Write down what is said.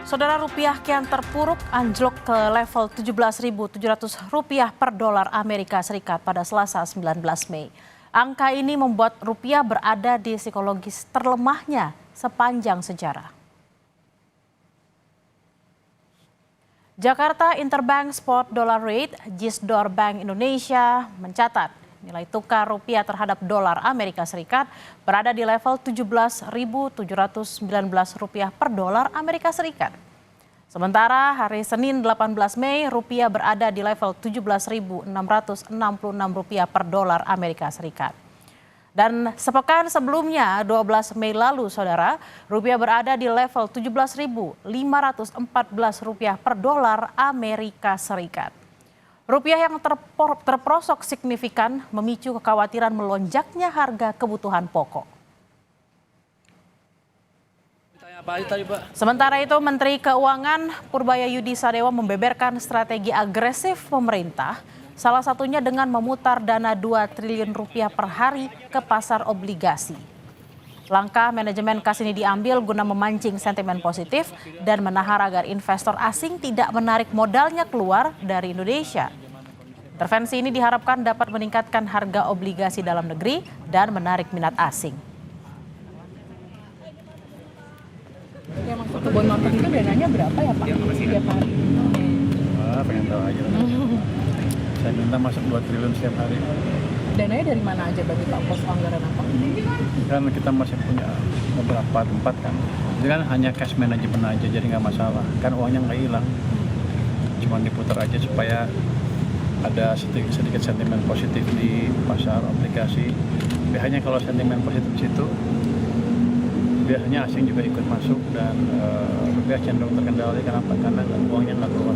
Saudara, rupiah kian terpuruk anjlok ke level Rp17.700 per dolar Amerika Serikat pada Selasa 19 Mei. Angka ini membuat rupiah berada di psikologis terlemahnya sepanjang sejarah. Jakarta Interbank Spot Dollar Rate, JISDOR Bank Indonesia mencatat nilai tukar rupiah terhadap dolar Amerika Serikat berada di level Rp17.719 per dolar Amerika Serikat. Sementara hari Senin 18 Mei rupiah berada di level Rp17.666 per dolar Amerika Serikat. Dan sepekan sebelumnya 12 Mei lalu saudara, rupiah berada di level Rp17.514 per dolar Amerika Serikat. Rupiah yang terperosok signifikan memicu kekhawatiran melonjaknya harga kebutuhan pokok. Sementara itu, Menteri Keuangan Purbaya-Yudi Sadewa membeberkan strategi agresif pemerintah, salah satunya dengan memutar dana Rp2 triliun per hari ke pasar obligasi. Langkah manajemen kas ini diambil guna memancing sentimen positif dan menahan agar investor asing tidak menarik modalnya keluar dari Indonesia. Intervensi ini diharapkan dapat meningkatkan harga obligasi dalam negeri dan menarik minat asing. Yang masuk ke bond market itu dananya berapa ya Pak? Setiap hari? Pengen tahu aja. Saya minta masuk 2 triliun setiap hari. Dananya dari mana aja bagi Pak? Pos anggaran apa? Kan kita masih punya beberapa tempat kan. Jadi kan hanya cash management aja, jadi nggak masalah. Kan uangnya nggak hilang. Cuma diputar aja supaya ada sedikit sentimen positif di pasar obligasi. Biasanya kalau sentimen positif di situ, biasanya asing juga ikut masuk dan rupiah cenderung terkendali. Kenapa? Karena uangnya nggak keluar.